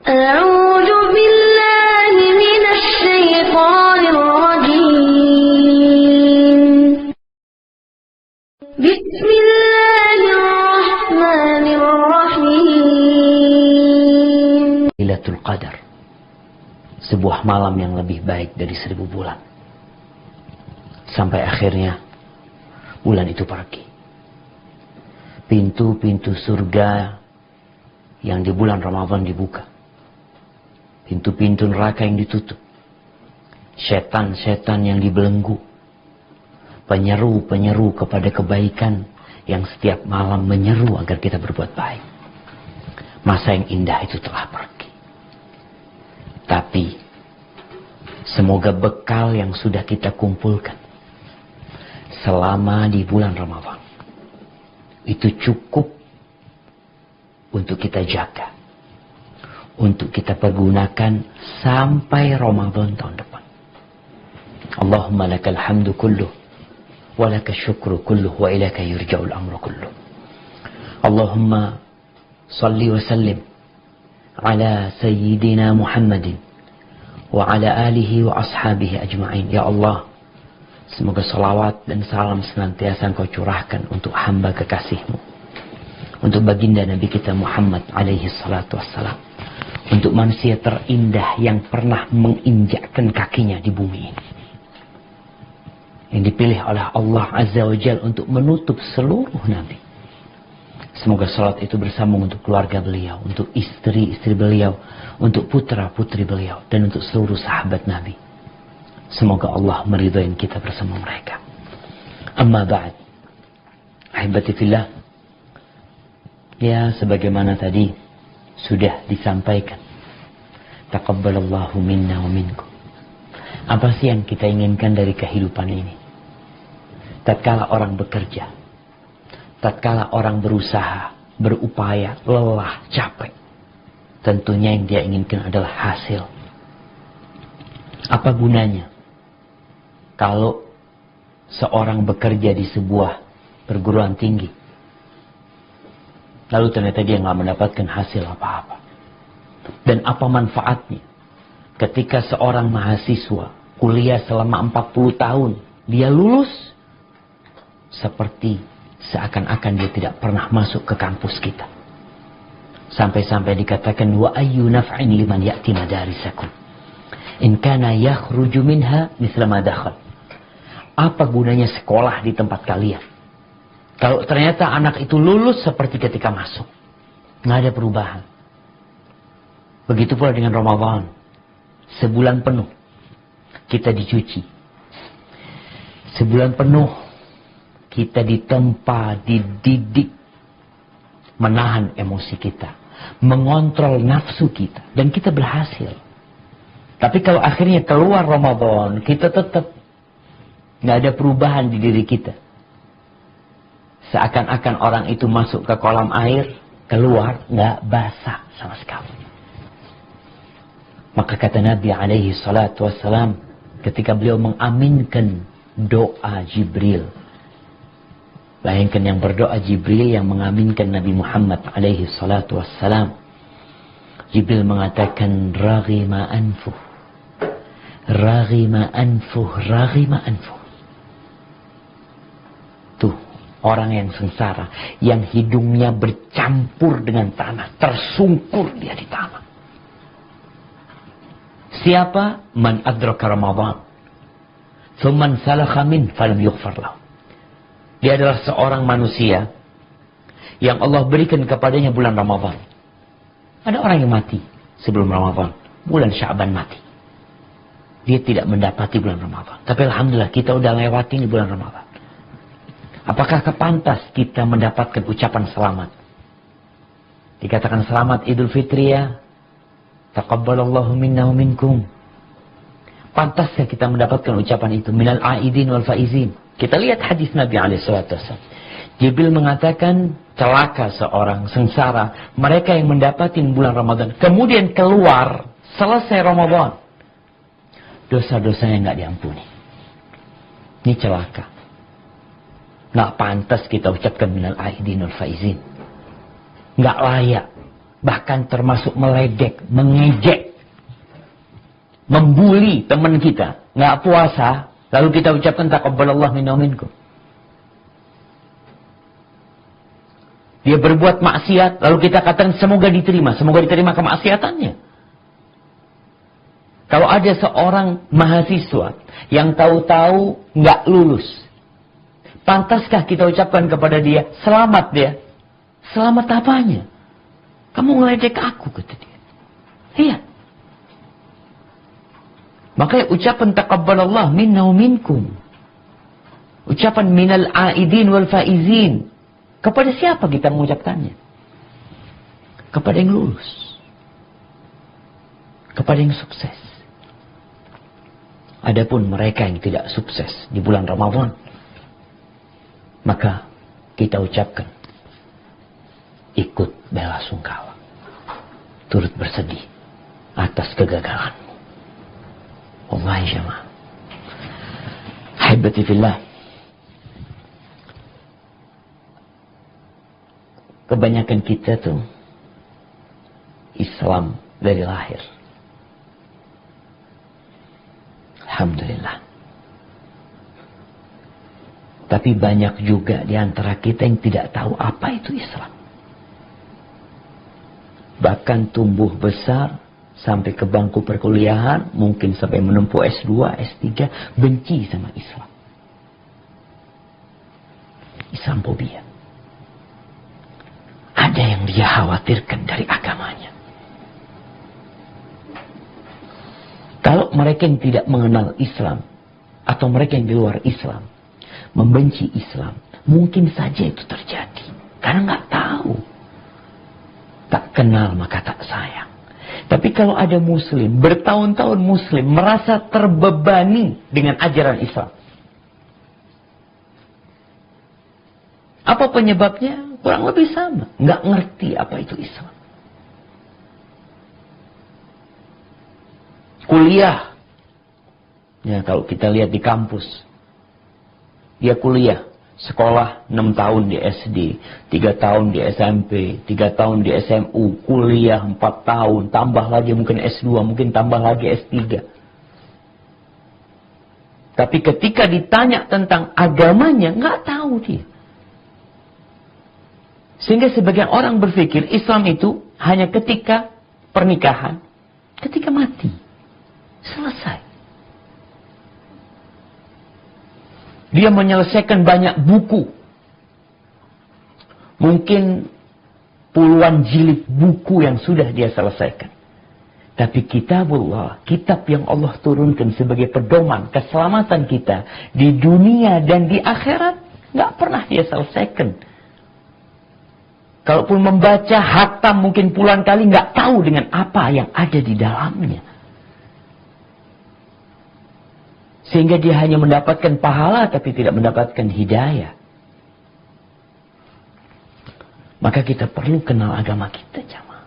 أعوذ بالله من الشيطان الرجيم بسم الله الرحمن الرحيم Lailatul Qadar, sebuah malam yang lebih baik dari 1000 bulan. Sampai akhirnya bulan itu pergi. Pintu-pintu surga yang di bulan Ramadan dibuka. Pintu-pintu neraka yang ditutup. Setan-setan yang dibelenggu. Penyeru-penyeru kepada kebaikan yang setiap malam menyeru agar kita berbuat baik. Masa yang indah itu telah pergi. Tapi semoga bekal yang sudah kita kumpulkan selama di bulan Ramadan itu cukup untuk kita jaga, untuk kita pergunakan sampai Ramadan tahun depan. Allahumma lakal hamdu kulluh wa lakal syukru kulluh wa ilaka yurja'ul amru kulluh. Allahumma salli wa sallim ala sayyidina Muhammadin wa ala alihi wa ashabihi ajma'in. Ya Allah, semoga salawat dan salam senantiasa Engkau curahkan untuk hamba kekasih-Mu, untuk baginda Nabi kita Muhammad alaihi salatu wassalam, untuk manusia terindah yang pernah menginjakkan kakinya di bumi ini, yang dipilih oleh Allah Azza wa Jalla untuk menutup seluruh Nabi. Semoga salat itu bersambung untuk keluarga beliau, untuk istri-istri beliau, untuk putra-putri beliau, dan untuk seluruh sahabat Nabi. Semoga Allah meridhai kita bersama mereka. Amma ba'd. Ahibati fillah. Ya, sebagaimana tadi sudah disampaikan. Taqabbalallahu minna wa minkum. Apa sih yang kita inginkan dari kehidupan ini? Tatkala orang bekerja, tatkala orang berusaha, berupaya, lelah, capek, tentunya yang dia inginkan adalah hasil. Apa gunanya kalau seorang bekerja di sebuah perguruan tinggi, lalu ternyata dia nggak mendapatkan hasil apa-apa? Dan apa manfaatnya ketika seorang mahasiswa kuliah selama 40 tahun, dia lulus seperti seakan-akan dia tidak pernah masuk ke kampus kita. Sampai-sampai dikatakan wa ayyu naf'in liman ya'ti madarisakum in kana yakhruju minha mithla ma dakhal. Apa gunanya sekolah di tempat kalian kalau ternyata anak itu lulus seperti ketika masuk? Nggak ada perubahan. Begitu pula dengan Ramadan. Sebulan penuh kita dicuci. Sebulan penuh kita ditempa, dididik, menahan emosi kita, mengontrol nafsu kita, dan kita berhasil. Tapi kalau akhirnya keluar Ramadan, kita tetap nggak ada perubahan di diri kita. Seakan-akan orang itu masuk ke kolam air, keluar nggak basah sama sekali. Maka kata Nabi alaihi salatu wassalam ketika beliau mengaminkan doa Jibril. Bayangkan yang berdoa Jibril yang mengaminkan Nabi Muhammad alaihi salatu wassalam. Jibril mengatakan raghima anfuh, raghima anfuh, raghima anfuh. Tuh, orang yang sengsara, yang hidungnya bercampur dengan tanah, tersungkur dia di tanah. Siapa? Man adraka Ramadan thumman salakha min falam yughfar lahu. Dia adalah seorang manusia yang Allah berikan kepadanya bulan Ramadan. Ada orang yang mati sebelum Ramadan, bulan Sya'ban mati. Dia tidak mendapati bulan Ramadan. Tapi alhamdulillah kita udah lewatin di bulan Ramadan. Apakah kepantas kita mendapatkan ucapan selamat? Dikatakan selamat Idul Fitri ya. Taqabbalallahu minna wa minkum. Pantaskah kita mendapatkan ucapan itu? Minal aidin wal faizin. Kita lihat hadis Nabi SAW. Jibril mengatakan celaka seorang sengsara mereka yang mendapati bulan Ramadan kemudian keluar selesai Ramadan, dosa-dosanya nggak diampuni. Ini celaka. Nggak pantas kita ucapkan minal aidin wal faizin. Nggak layak. Bahkan termasuk meledek, mengejek, membuli teman kita. Nggak puasa, lalu kita ucapkan taqabbalallahu minna wa minkum. Dia berbuat maksiat, lalu kita katakan semoga diterima kemaksiatannya. Kalau ada seorang mahasiswa yang tahu-tahu nggak lulus, pantaskah kita ucapkan kepada dia, selamat dia? Selamat apanya? Kamu ngeledek aku, kata dia. Iya. Makanya ucapan taqabbalallah minna wa minkum. Ucapan minal aidin wal faizin. Kepada siapa kita mengucapkannya? Kepada yang lulus. Kepada yang sukses. Adapun mereka yang tidak sukses di bulan Ramadan, maka kita ucapkan ikut belasungkawa, turut bersedih atas kegagalanmu. Wallahi jamaah, ahibati fillah, kebanyakan kita tuh Islam dari lahir. Alhamdulillah. Tapi banyak juga di antara kita yang tidak tahu apa itu Islam. Bahkan tumbuh besar sampai ke bangku perkuliahan, mungkin sampai menempuh S2, S3, benci sama Islam. Islamophobia. Ada yang dia khawatirkan dari agamanya. Kalau mereka yang tidak mengenal Islam, atau mereka yang di luar Islam, membenci Islam, mungkin saja itu terjadi. Karena nggak tahu. Tak kenal maka tak sayang. Tapi kalau ada Muslim, bertahun-tahun Muslim, merasa terbebani dengan ajaran Islam. Apa penyebabnya? Kurang lebih sama. Nggak ngerti apa itu Islam. Kuliah. Ya, kalau kita lihat di kampus. Dia kuliah. Sekolah 6 tahun di SD. 3 tahun di SMP. 3 tahun di SMU. Kuliah 4 tahun. Tambah lagi mungkin S2. Mungkin tambah lagi S3. Tapi ketika ditanya tentang agamanya, nggak tahu dia. Sehingga sebagian orang berpikir Islam itu hanya ketika pernikahan. Ketika mati. Selesai. Dia menyelesaikan banyak buku. Mungkin puluhan jilid buku yang sudah dia selesaikan. Tapi kitabullah, kitab yang Allah turunkan sebagai pedoman keselamatan kita di dunia dan di akhirat, nggak pernah dia selesaikan. Kalaupun membaca hatam mungkin puluhan kali, nggak tahu dengan apa yang ada di dalamnya. Sehingga dia hanya mendapatkan pahala tapi tidak mendapatkan hidayah. Maka kita perlu kenal agama kita, jamaah.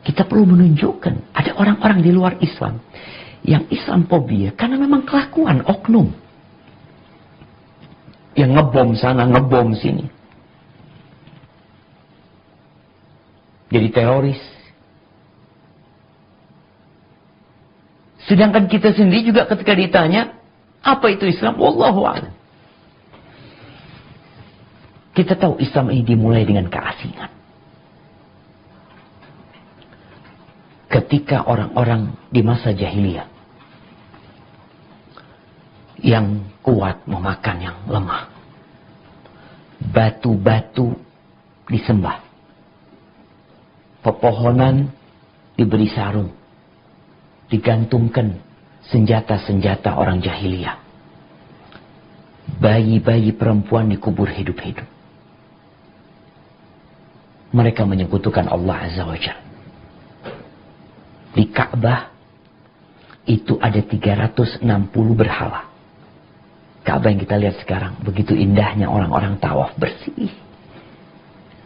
Kita perlu menunjukkan ada orang-orang di luar Islam yang Islamophobia karena memang kelakuan oknum. Yang ngebom sana, ngebom sini. Jadi teroris. Sedangkan kita sendiri juga ketika ditanya, apa itu Islam? Wallahu a'lam. Kita tahu Islam ini dimulai dengan keasingan. Ketika orang-orang di masa jahiliyah yang kuat memakan yang lemah, batu-batu disembah, pepohonan diberi sarung, digantungkan senjata-senjata orang jahiliyah. Bayi-bayi perempuan dikubur hidup-hidup. Mereka menyekutukan Allah Azza wa Jalla. Di Ka'bah itu ada 360 berhala. Ka'bah yang kita lihat sekarang, begitu indahnya orang-orang tawaf bersih.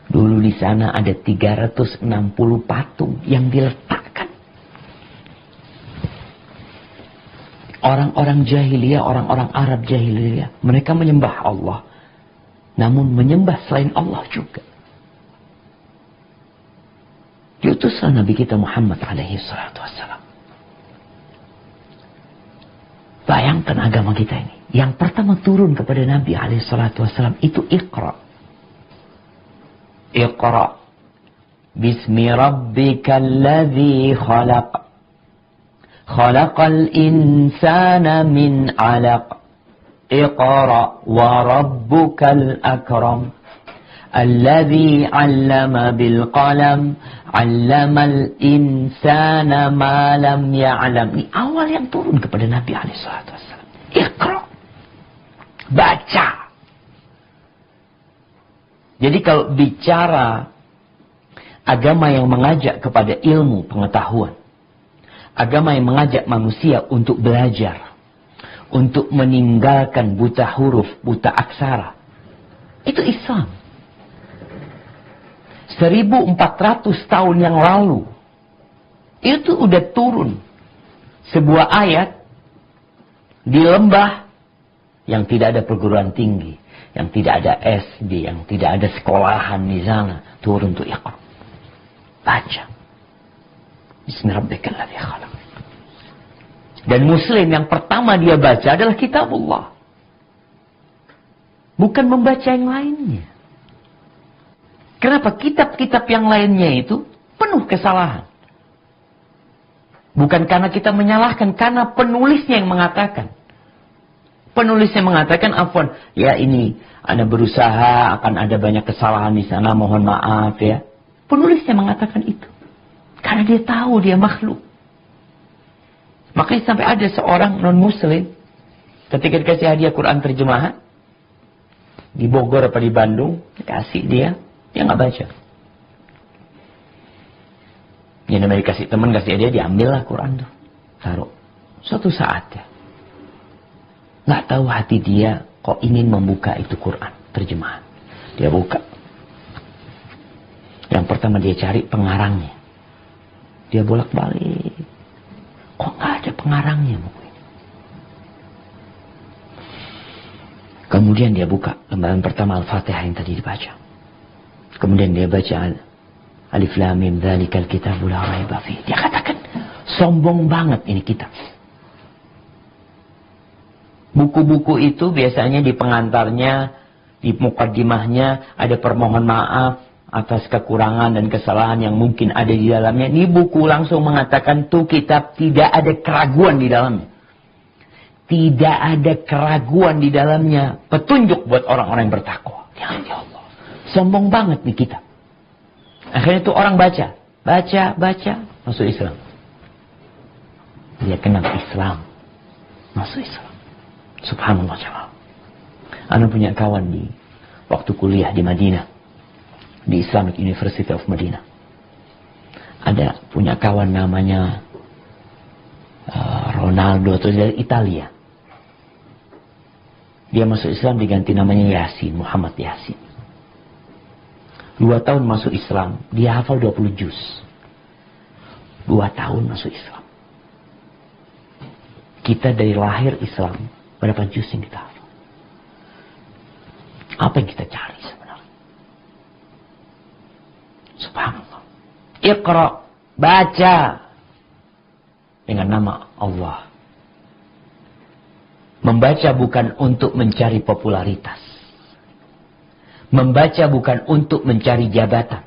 Dulu di sana ada 360 patung yang diletakkan. Orang-orang jahiliyah, orang-orang Arab jahiliyah, mereka menyembah Allah. Namun menyembah selain Allah juga. diutuslah Nabi kita Muhammad alaihi salatu wassalam. Bayangkan agama kita ini. Yang pertama turun kepada Nabi alaihi salatu wassalam itu Iqra. Iqra. Bismi rabbikal ladzi khalaq. Khalaqal insana min 'alaq. Iqra wa rabbukal akram. Alladzi 'allama bil qalam. 'Allamal insana ma lam ya'lam. Ini awal yang turun kepada Nabi alaihi salatu wassalam. Iqra. Baca. Jadi kalau bicara agama yang mengajak kepada ilmu pengetahuan, agama yang mengajak manusia untuk belajar, untuk meninggalkan buta huruf, buta aksara, itu Islam. 1400 tahun yang lalu itu udah turun sebuah ayat di lembah yang tidak ada perguruan tinggi, yang tidak ada SD, yang tidak ada sekolahan di sana, turun tuh Iqra. Baca. Bismillahirrahmanirrahim. Khalaq. Dan Muslim yang pertama dia baca adalah kitabullah. Bukan membaca yang lainnya. Kenapa? Kitab-kitab yang lainnya itu penuh kesalahan. Bukan karena kita menyalahkan, karena penulisnya yang mengatakan. Penulisnya mengatakan, afwan, ya ini Anda berusaha, akan ada banyak kesalahan di sana, mohon maaf ya. Penulisnya mengatakan itu. Karena dia tahu dia makhluk. Makanya sampai ada seorang non-muslim, ketika dikasih hadiah Quran terjemahan, di Bogor apa di Bandung, dikasih dia nggak baca. Yang namanya dikasih teman, kasih hadiah, diambil lah Quran tuh. Taruh. Suatu saat ya, nggak tahu hati dia kok ingin membuka itu Quran terjemahan. Dia buka. Yang pertama dia cari pengarangnya. Dia bolak-balik. Kok nggak ada pengarangnya buku ini? Kemudian dia buka lembaran pertama Al-Fatihah yang tadi dibaca. Kemudian dia baca Alif Lam Mim Dzalikal Kitabu La Raiba Fihi. Dia katakan, sombong banget ini kitab. Buku-buku itu biasanya di pengantarnya, di mukaddimahnya ada permohon maaf atas kekurangan dan kesalahan yang mungkin ada di dalamnya. Ini buku langsung mengatakan tuh kitab tidak ada keraguan di dalamnya. Tidak ada keraguan di dalamnya. Petunjuk buat orang-orang yang bertakwa. Ya Allah. Sombong banget nih kitab. Akhirnya tuh orang baca, masuk Islam. Dia kenal Islam, masuk Islam. Subhanallah jemaah. Ana punya kawan di waktu kuliah di Madinah, di Islamic University of Madinah. Ada punya kawan namanya Ronaldo atau dari Italia. Dia masuk Islam diganti namanya Yasin, Muhammad Yasin. 2 tahun masuk Islam, dia hafal 20 juz. 2 tahun masuk Islam. Kita dari lahir Islam, berapa juz yang kita hafal? Apa yang kita cari sebenarnya? Subhanallah. Iqra, baca dengan nama Allah. Membaca bukan untuk mencari popularitas. Membaca bukan untuk mencari jabatan.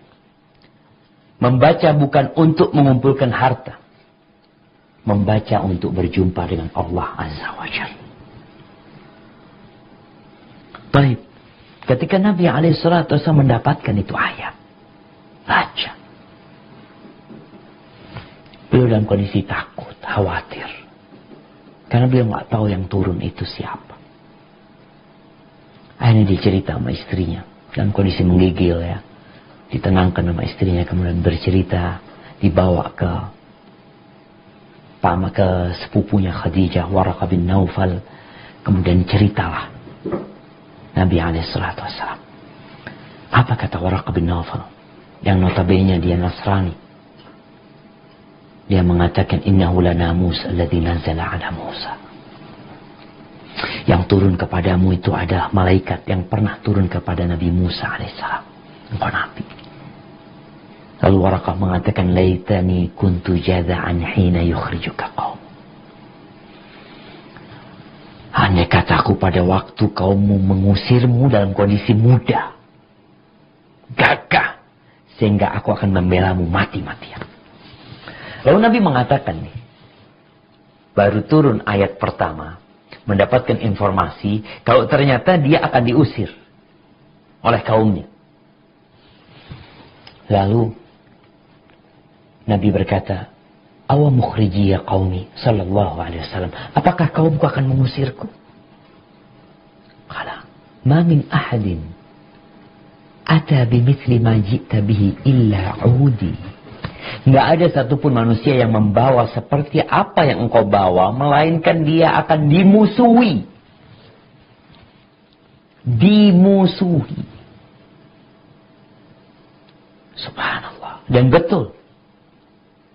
Membaca bukan untuk mengumpulkan harta. Membaca untuk berjumpa dengan Allah Azza wa Jalla. Baik. Ketika Nabi SAW mendapatkan itu ayat. Baca. Beliau dalam kondisi takut, khawatir. Karena beliau nggak tahu yang turun itu siapa. Akhirnya dia cerita sama istrinya. Dalam kondisi menggigil ya. Ditenangkan sama istrinya. Kemudian bercerita. Dibawa ke sepupunya Khadijah. Waraqah bin Naufal. Kemudian ceritalah. Nabi SAW. Apa kata Waraqah bin Naufal? Yang notabene dia Nasrani. Dia mengatakan. Innahu lanamus alladhi nazala ala Musa. Yang turun kepadamu itu adalah malaikat yang pernah turun kepada Nabi Musa alaihissalam. Engkau Nabi. Lalu Waraqah mengatakan, laitani kuntu jaza'an hina yukhrijuka qaum. Andai kataku pada waktu kaummu mengusirmu dalam kondisi muda, gagah, sehingga aku akan membelamu mati-matian. Lalu Nabi mengatakan nih, baru turun ayat pertama, mendapatkan informasi kalau ternyata dia akan diusir oleh kaumnya. Lalu Nabi berkata, awa mukhriji ya qaumi sallallahu alaihi wasallam, apakah kaumku akan mengusirku? Qala ma min ahadin ata bimithli ma ji'ta bihi illa udi. Enggak ada satupun manusia yang membawa seperti apa yang engkau bawa, melainkan dia akan dimusuhi. Dimusuhi. Subhanallah. Dan betul,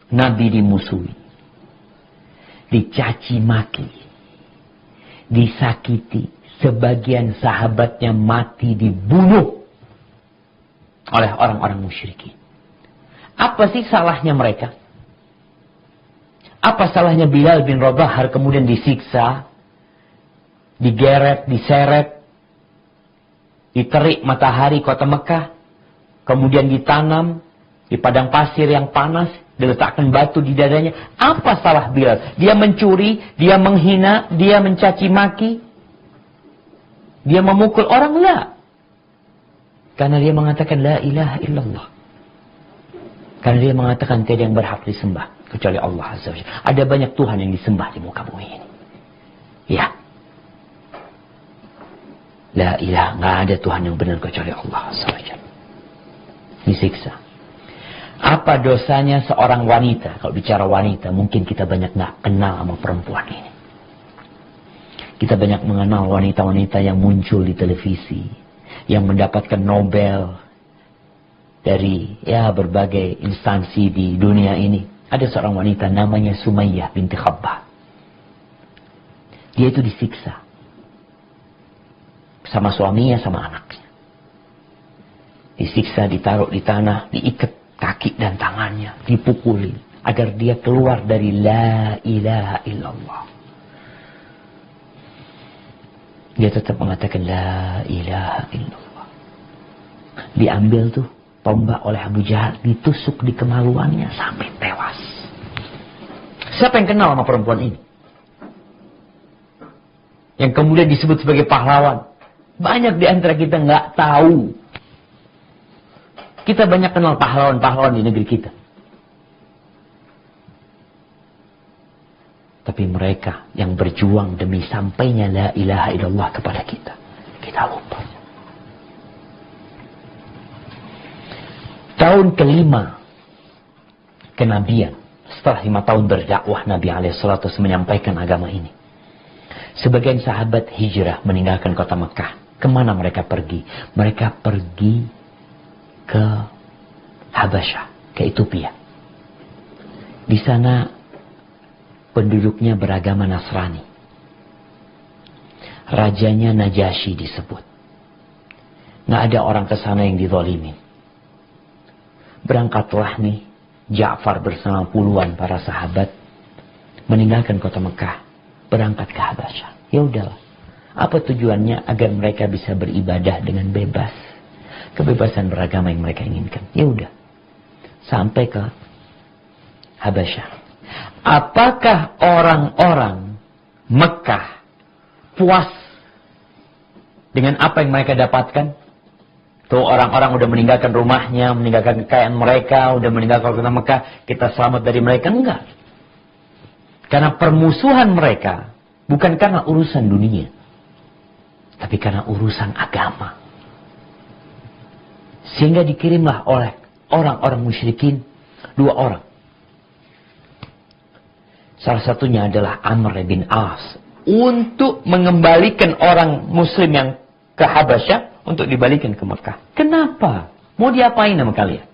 Nabi dimusuhi, dicaci maki, disakiti, sebagian sahabatnya mati dibunuh oleh orang-orang musyrikin. Apa sih salahnya mereka? Apa salahnya Bilal bin Rabah kemudian disiksa, digeret, diseret, diterik matahari kota Mekah, kemudian ditanam di padang pasir yang panas, diletakkan batu di dadanya. Apa salah Bilal? Dia mencuri, dia menghina, dia mencaci maki, dia memukul orang? La. Karena dia mengatakan la ilaha illallah. Karena dia mengatakan tiada yang berhak disembah kecuali Allah Azza wa Jalla. Ada banyak Tuhan yang disembah di muka bumi ini. Ya. La ilaha, nggak ada Tuhan yang benar kecuali Allah Azza wa Jalla. Disiksa. Apa dosanya seorang wanita? Kalau bicara wanita, mungkin kita banyak nggak kenal sama perempuan ini. Kita banyak mengenal wanita-wanita yang muncul di televisi, yang mendapatkan Nobel dari berbagai instansi di dunia ini. Ada seorang wanita namanya Sumayyah binti Khabbah. Dia itu disiksa sama suaminya, sama anaknya. Disiksa, ditaruh di tanah, diikat kaki dan tangannya, dipukuli agar dia keluar dari la ilaha illallah. Dia tetap mengatakan la ilaha illallah. Diambil tuh tombak oleh Abu Jahal, ditusuk di kemaluannya sampai tewas. Siapa yang kenal sama perempuan ini? Yang kemudian disebut sebagai pahlawan. Banyak di antara kita nggak tahu. Kita banyak kenal pahlawan-pahlawan di negeri kita. Tapi mereka yang berjuang demi sampainya la ilaha illallah kepada kita, kita lupa. Tahun kelima kenabian, setelah 5 tahun berdakwah, Nabi alaihissalatu menyampaikan agama ini. Sebagian sahabat hijrah meninggalkan kota Mekah. Kemana mereka pergi? Mereka pergi ke Habasyah, ke Ethiopia. Di sana penduduknya beragama Nasrani. Rajanya Najasyi disebut. Nggak ada orang ke sana yang dizalimin. Berangkatlah nih Ja'far bersama puluhan para sahabat meninggalkan kota Mekah, berangkat ke Habasyah. Ya udahlah. Apa tujuannya? Agar mereka bisa beribadah dengan bebas. Kebebasan beragama yang mereka inginkan. Ya udah. Sampai ke Habasyah. Apakah orang-orang Mekah puas dengan apa yang mereka dapatkan? Tuh orang-orang udah meninggalkan rumahnya, meninggalkan kekayaan mereka, udah meninggalkan kota Mekah, kita selamat dari mereka? Enggak. Karena permusuhan mereka bukan karena urusan dunia, tapi karena urusan agama. Sehingga dikirimlah oleh orang-orang musyrikin 2 orang. Salah satunya adalah Amr bin As, untuk mengembalikan orang muslim yang ke Habasyah, untuk dibalikan ke Mekah. Kenapa? Mau diapain sama kalian?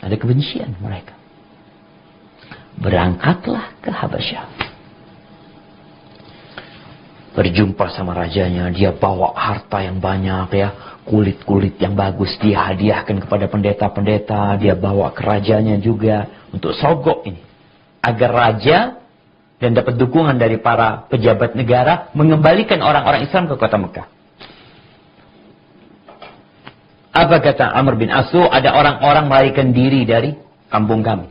Ada kebencian mereka. Berangkatlah ke Habasyah. Berjumpa sama rajanya, dia bawa harta yang banyak ya, kulit-kulit yang bagus dia hadiahkan kepada pendeta-pendeta, dia bawa ke rajanya juga untuk sogok ini. Agar raja dan dapat dukungan dari para pejabat negara mengembalikan orang-orang Islam ke kota Mekah. Apa kata Amr bin Asu? Ada orang-orang melarikan diri dari kampung kami.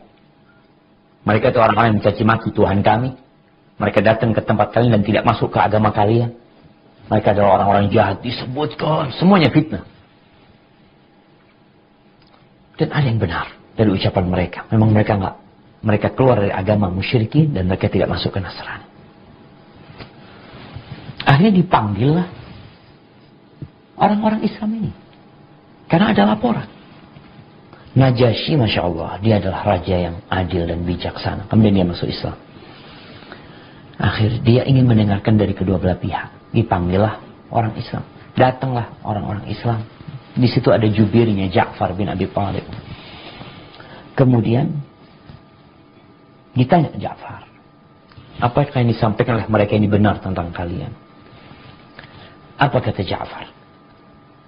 Mereka itu orang-orang yang mencaci maki Tuhan kami. Mereka datang ke tempat kalian dan tidak masuk ke agama kalian. Mereka adalah orang-orang jahat. Disebutkan semuanya fitnah. Dan ada yang benar dari ucapan mereka. Memang mereka keluar dari agama musyrikin dan mereka tidak masuk ke Nasrani. Akhirnya dipanggillah orang-orang Islam ini. Karena ada laporan. Najasyi, Masya Allah, dia adalah raja yang adil dan bijaksana. Kemudian dia masuk Islam. Akhir dia ingin mendengarkan dari kedua belah pihak. Dipanggillah orang Islam. Datanglah orang-orang Islam. Di situ ada jubirnya Ja'far bin Abi Thalib. Kemudian ditanya Ja'far, apakah yang disampaikan oleh mereka ini benar tentang kalian? Apa kata Ja'far?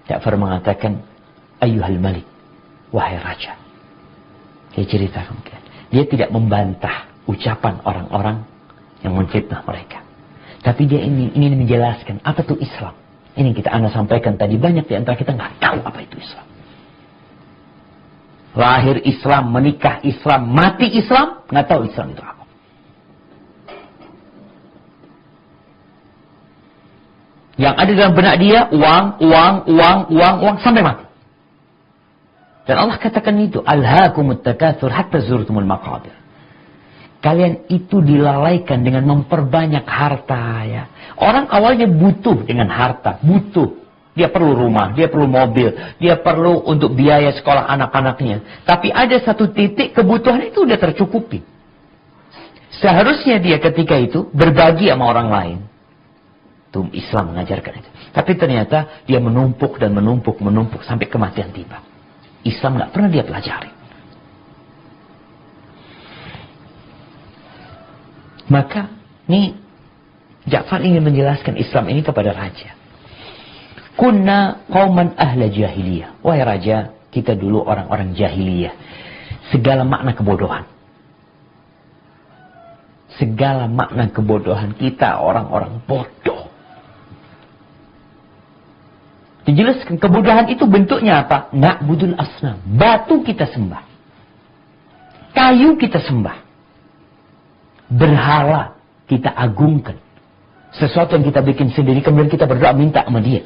Ja'far mengatakan, Ayyuhal Malik, wahai raja. Dia cerita kemudian. Dia tidak membantah ucapan orang-orang yang menfitnah mereka. Tapi dia ingin menjelaskan apa itu Islam. Ini kita Anda sampaikan tadi, banyak di antara kita nggak tahu apa itu Islam. Lahir Islam, menikah Islam, mati Islam, nggak tahu Islam itu apa. Yang ada dalam benak dia uang sampai mati. Dan Allah katakan itu, alhaakumut takatsur hatta zurtumul maqabir. Kalian itu dilalaikan dengan memperbanyak harta ya. Orang awalnya butuh dengan harta, butuh. Dia perlu rumah, dia perlu mobil, dia perlu untuk biaya sekolah anak-anaknya. Tapi ada satu titik kebutuhan itu udah tercukupi. Seharusnya dia ketika itu berbagi sama orang lain. Tuh Islam mengajarkan itu. Tapi ternyata dia menumpuk sampai kematian tiba. Islam nggak pernah dia pelajari. Maka nih Ja'far ingin menjelaskan Islam ini kepada raja. Kunna qauman ahla jahiliyah. Wahai raja, kita dulu orang-orang jahiliyah. Segala makna kebodohan. Segala makna kebodohan kita orang-orang bodoh. Dijelaskan kebodohan itu bentuknya apa? Na'budul asnam. Batu kita sembah. Kayu kita sembah. Berhala kita agungkan. Sesuatu yang kita bikin sendiri kemudian kita berdoa minta sama dia.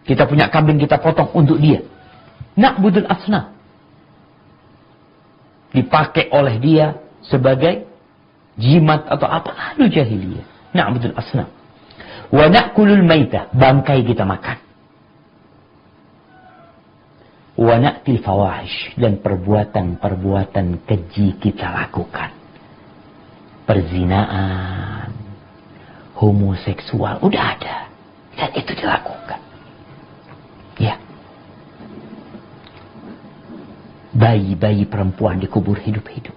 Kita punya kambing kita potong untuk dia. Na'budul asnam. Dipakai oleh dia sebagai jimat atau apa. Lalu jahiliyah. Na'budul asnam. Wa na'kulul maitah, bangkai kita makan. Wa na'til fawahish, dan perbuatan-perbuatan keji kita lakukan. Perzinaan, homoseksual, udah ada. Dan itu dilakukan. Ya. Bayi-bayi perempuan dikubur hidup-hidup.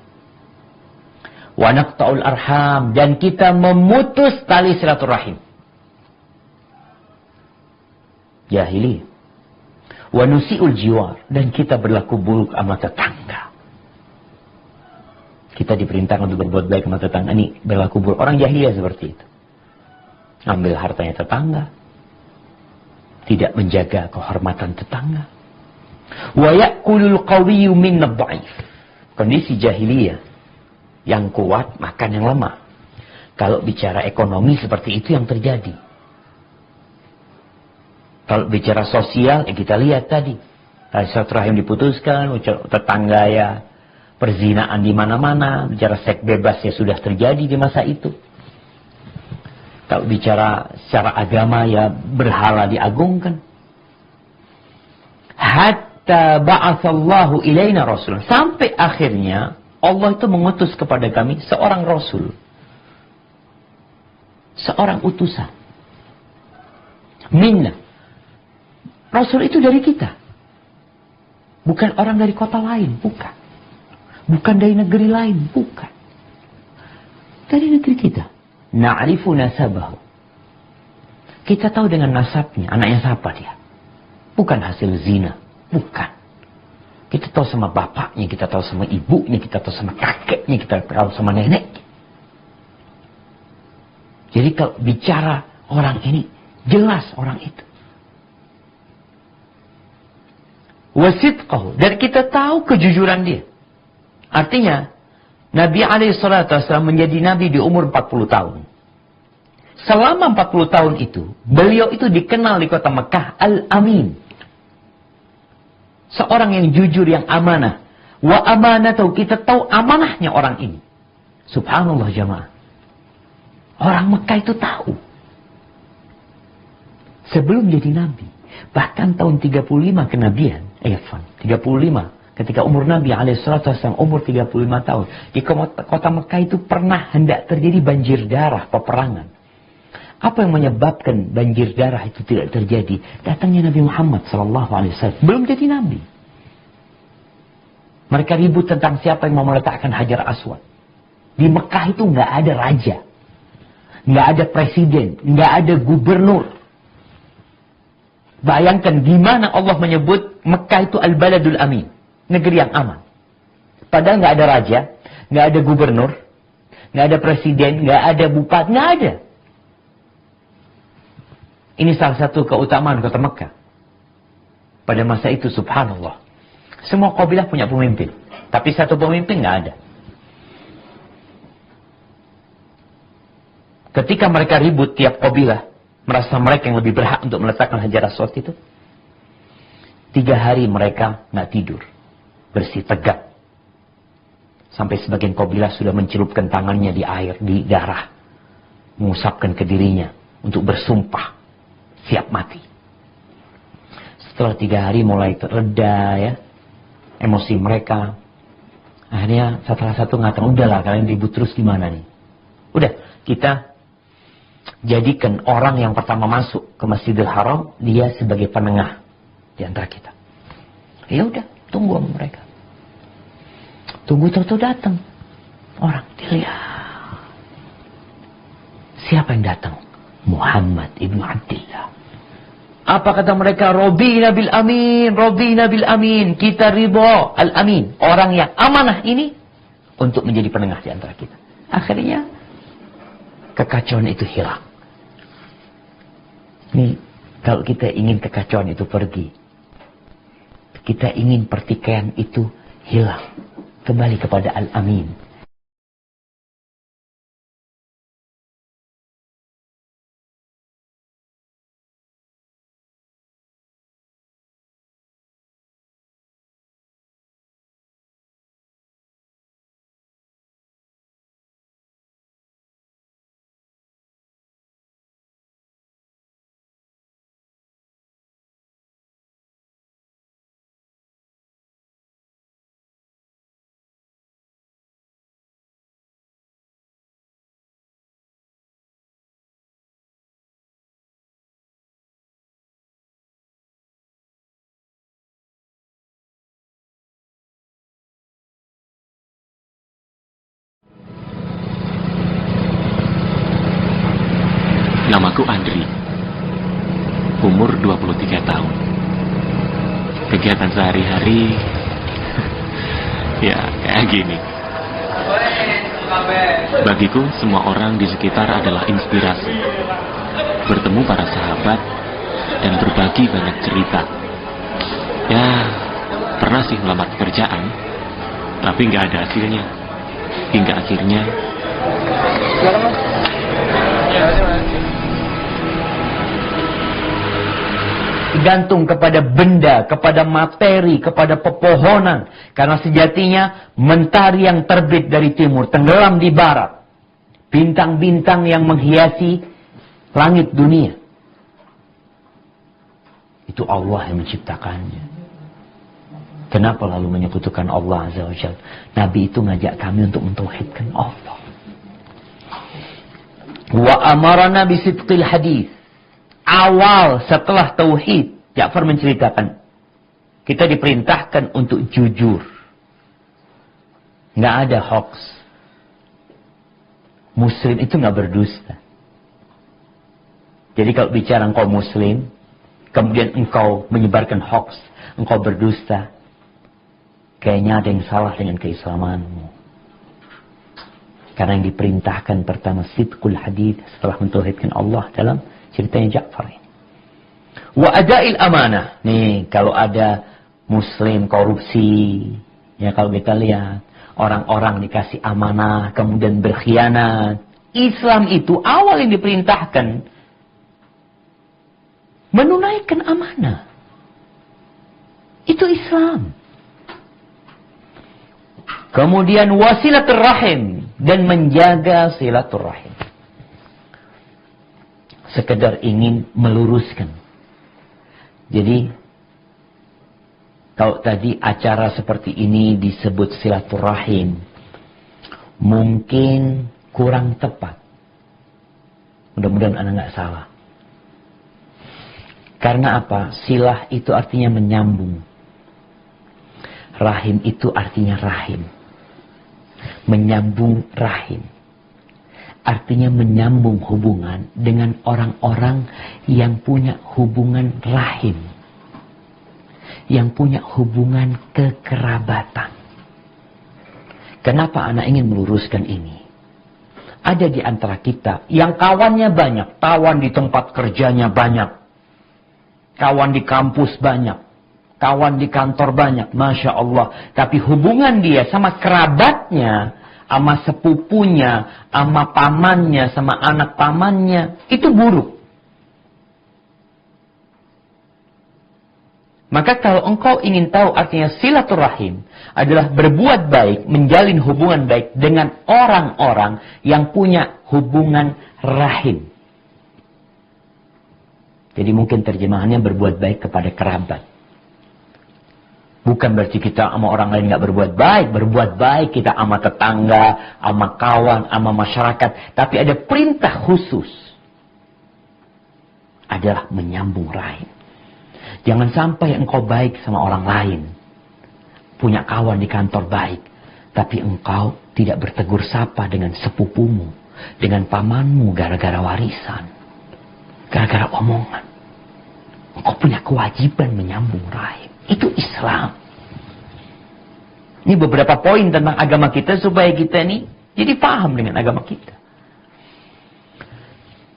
Wa naqta'ul arham, dan kita memutus tali silaturahim. Jahiliyah. Wa nusi'ul jiwar, dan kita berlaku buruk sama tetangga. Kita diperintahkan untuk berbuat baik sama tetangga. Ini berlaku buruk. Orang jahiliyah seperti itu. Ambil hartanya tetangga. Tidak menjaga kehormatan tetangga. Wa ya'kulul qawiyyu minnad dha'if. Kondisi jahiliyah. Yang kuat makan yang lemah. Kalau bicara ekonomi seperti itu yang terjadi. Kalau bicara sosial, ya kita lihat tadi. Silaturahim diputuskan, tetangga ya, perzinaan di mana-mana, bicara seks bebas ya sudah terjadi di masa itu. Kalau bicara secara agama ya berhala diagungkan. Hatta ba'atsallahu ilaina rasul. Sampai akhirnya Allah itu mengutus kepada kami seorang rasul. Seorang utusan. Minna. Rasul itu dari kita. Bukan orang dari kota lain, bukan. Bukan dari negeri lain, bukan. Dari negeri kita. na'rifu nasabahu. Kita tahu dengan nasabnya, anaknya siapa dia. Bukan hasil zina, bukan. Kita tahu sama bapaknya, kita tahu sama ibunya, kita tahu sama kakeknya, kita tahu sama neneknya. Jadi kalau bicara orang ini, jelas orang itu. Wasidqahu, dan kita tahu kejujuran dia. Artinya, Nabi SAW menjadi Nabi di umur 40 tahun. Selama 40 tahun itu, beliau itu dikenal di kota Mekah Al-Amin. Seorang yang jujur, yang amanah. Wa amanatahu, kita tahu amanahnya orang ini. Subhanallah jamaah. Orang Mekah itu tahu. Sebelum jadi Nabi, bahkan tahun 35 kenabian, 35, ketika umur Nabi SAW umur 35 tahun, di kota Mekah itu pernah hendak terjadi banjir darah, peperangan. Apa yang menyebabkan banjir darah itu tidak terjadi? Datangnya Nabi Muhammad SAW, belum jadi Nabi. Mereka ribut tentang siapa yang mau meletakkan Hajar Aswad. Di Mekah itu nggak ada raja, nggak ada presiden, nggak ada gubernur. Bayangkan gimana Allah menyebut Mekah itu Al-Baladul Amin, negeri yang aman. Padahal nggak ada raja, nggak ada gubernur, nggak ada presiden, nggak ada bupati, nggak ada. Ini salah satu keutamaan kota Mekah. Pada masa itu subhanallah, semua kabilah punya pemimpin, tapi satu pemimpin nggak ada. Ketika mereka ribut, tiap kabilah merasa mereka yang lebih berhak untuk meletakkan Hajar Aswad itu, 3 hari mereka nggak tidur, bersih tegak, sampai sebagian kabilah sudah mencelupkan tangannya di air, di darah, mengusapkan ke dirinya untuk bersumpah siap mati. Setelah 3 hari mulai reda ya emosi mereka. Akhirnya salah satu ngatakan, udahlah kalian ribut terus gimana nih, udah kita jadikan orang yang pertama masuk ke Masjidil Haram, dia sebagai penengah di antara kita. Ya udah, tunggu sama mereka. Tunggu tahu datang orang, dilihat. Siapa yang datang? Muhammad ibnu Abdillah. Apa kata mereka? Robina bil amin, Robina bil amin. Kita ridho al-amin, orang yang amanah ini untuk menjadi penengah di antara kita. Akhirnya kekacauan itu hilang. Nih, kalau kita ingin kekacauan itu pergi, kita ingin pertikaian itu hilang, kembali kepada Al-Amin. Namaku Andri, umur 23 tahun. Kegiatan sehari-hari ya kayak gini. Bagiku semua orang di sekitar adalah inspirasi. Bertemu para sahabat dan berbagi banyak cerita. Ya, pernah sih melamar pekerjaan, tapi nggak ada hasilnya. Hingga akhirnya gantung kepada benda, kepada materi, kepada pepohonan. Karena sejatinya mentari yang terbit dari timur tenggelam di barat. Bintang-bintang yang menghiasi langit dunia. Itu Allah yang menciptakannya. Kenapa lalu menyekutukan Allah Azza wa Jalla? Nabi itu ngajak kami untuk mentauhidkan Allah. Wa amarana bisidqil hadis. Awal setelah tauhid, Ja'far menceritakan, kita diperintahkan untuk jujur. Nggak ada hoax. Muslim itu nggak berdusta. Jadi kalau bicara engkau Muslim, kemudian engkau menyebarkan hoax, engkau berdusta, kayaknya ada yang salah dengan keislamanmu. Karena yang diperintahkan pertama sidqul hadith, setelah mentauhidkan Allah dalam ceritanya Ja'far ini. Wa ada'il amanah. Nih, kalau ada Muslim korupsi, ya kalau kita lihat orang-orang dikasih amanah kemudian berkhianat. Islam itu awal yang diperintahkan menunaikan amanah. Itu Islam. Kemudian wasilaturrahim, dan menjaga silaturrahim. Sekedar ingin meluruskan. Jadi kalau tadi acara seperti ini disebut silaturrahim, mungkin kurang tepat. Mudah-mudahan Anda nggak salah. Karena apa? Silah itu artinya menyambung. Rahim itu artinya rahim. Menyambung rahim. Artinya menyambung hubungan dengan orang-orang yang punya hubungan rahim. Yang punya hubungan kekerabatan. Kenapa anak ingin meluruskan ini? Ada di antara kita yang kawannya banyak. Kawan di tempat kerjanya banyak. Kawan di kampus banyak. Kawan di kantor banyak. Masya Allah. Tapi hubungan dia sama kerabatnya, sama sepupunya, sama pamannya, sama anak pamannya, itu buruk. Maka kalau engkau ingin tahu artinya silaturahim adalah berbuat baik, menjalin hubungan baik dengan orang-orang yang punya hubungan rahim. Jadi mungkin terjemahannya berbuat baik kepada kerabat. Bukan berarti kita sama orang lain nggak berbuat baik. Berbuat baik kita sama tetangga, sama kawan, sama masyarakat. Tapi ada perintah khusus. Adalah menyambung rahim. Jangan sampai engkau baik sama orang lain. Punya kawan di kantor baik. Tapi engkau tidak bertegur sapa dengan sepupumu. Dengan pamanmu gara-gara warisan. Gara-gara omongan. Engkau punya kewajiban menyambung rahim. Itu Islam. Ini beberapa poin tentang agama kita supaya kita ini jadi paham dengan agama kita.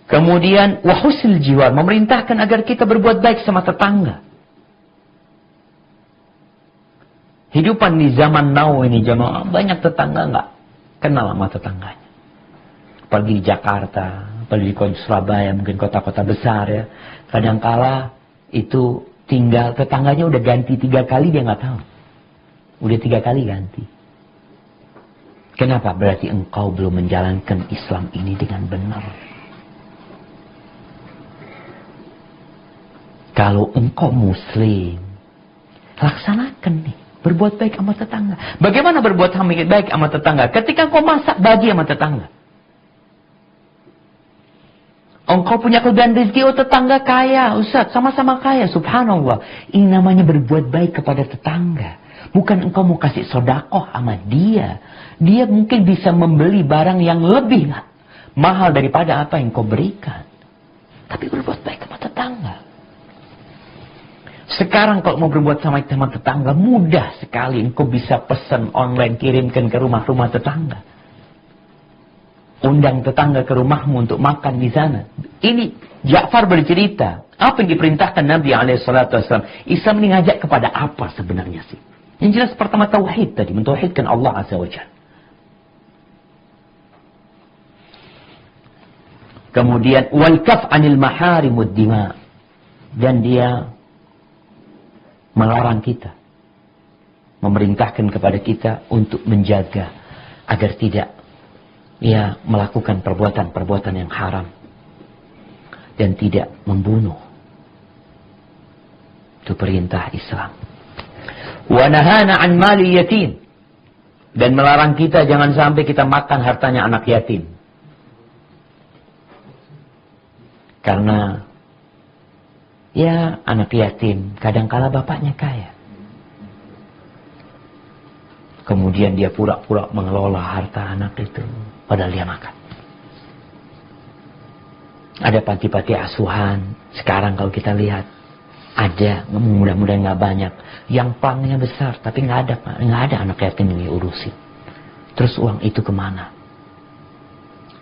Kemudian wahusil jiwar, memerintahkan agar kita berbuat baik sama tetangga. Hidupan di zaman now ini jamaah, banyak tetangga nggak kenal sama tetangganya. Apalagi di Jakarta, apalagi di kota Surabaya, mungkin kota-kota besar ya. Kadangkala itu tinggal tetangganya udah ganti 3 kali dia nggak tahu. Udah 3 kali ganti. Kenapa? Berarti engkau belum menjalankan Islam ini dengan benar. Kalau engkau Muslim, laksanakan nih. Berbuat baik sama tetangga. Bagaimana berbuat baik sama tetangga? Ketika engkau masak, bagi sama tetangga. Engkau punya kelebihan rezeki, oh tetangga kaya, Ustaz, sama-sama kaya, subhanallah. Ini namanya berbuat baik kepada tetangga. Bukan engkau mau kasih sodakoh sama dia. Dia mungkin bisa membeli barang yang lebih mahal daripada apa yang kau berikan. Tapi berbuat baik sama tetangga. Sekarang kalau mau berbuat sama tetangga, mudah sekali. Engkau bisa pesan online, kirimkan ke rumah-rumah tetangga. Undang tetangga ke rumahmu untuk makan di sana. Ini Ja'far bercerita. Apa yang diperintahkan Nabi SAW. Islam ini ngajak kepada apa sebenarnya sih? Yang jelas pertama tauhid tadi. Mentauhidkan Allah Azza wa Jalla. Kemudian wal kaf anil maharimud dima. Dan dia melarang kita. Memerintahkan kepada kita untuk menjaga agar tidak melakukan perbuatan-perbuatan yang haram dan tidak membunuh. Itu perintah Islam. Wa nahana an mali yatim, dan melarang kita jangan sampai kita makan hartanya anak yatim. Karena anak yatim kadangkala bapaknya kaya. Kemudian dia pura-pura mengelola harta anak itu. Padahal dia makan. Ada panti-panti asuhan. Sekarang kalau kita lihat, ada, mudah-mudahan nggak banyak, yang planknya besar, tapi nggak ada anak yatim yang diurusin. Terus uang itu kemana?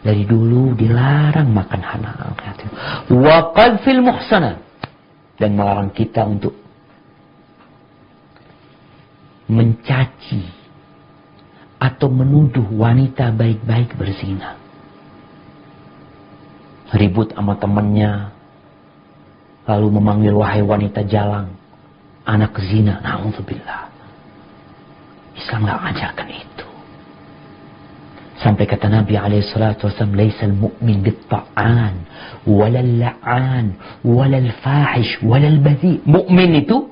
Dari dulu dilarang makan anak yatim. Wa qadfil muhsanat, dan melarang kita untuk mencaci atau menuduh wanita baik-baik berzina. Ribut sama temannya, lalu memanggil wahai wanita jalang, anak zina. Na'udzubillah. Islam gak ajarkan itu. Sampai kata Nabi SAW, laisal mu'min bitta'an, walal la'an, walal fahish, walal badhi. Mu'min itu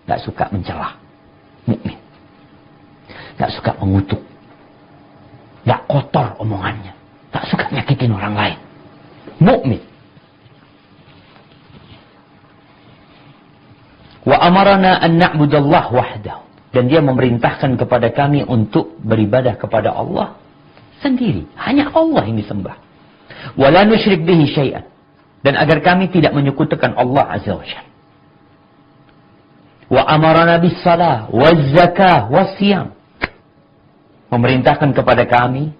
gak suka mencela. Mu'min gak suka mengutuk, gak kotor omongannya, gak suka nyakitin orang lain. Mu'min. Wa amarana an na'budallah wahdahu, dan dia memerintahkan kepada kami untuk beribadah kepada Allah sendiri, hanya Allah yang disembah. Wa la nusyrik bihi syai'an, dan agar kami tidak menyekutukan Allah azza wa jalla. Wa amarana bis salah waz zakah was siyam, memerintahkan kepada kami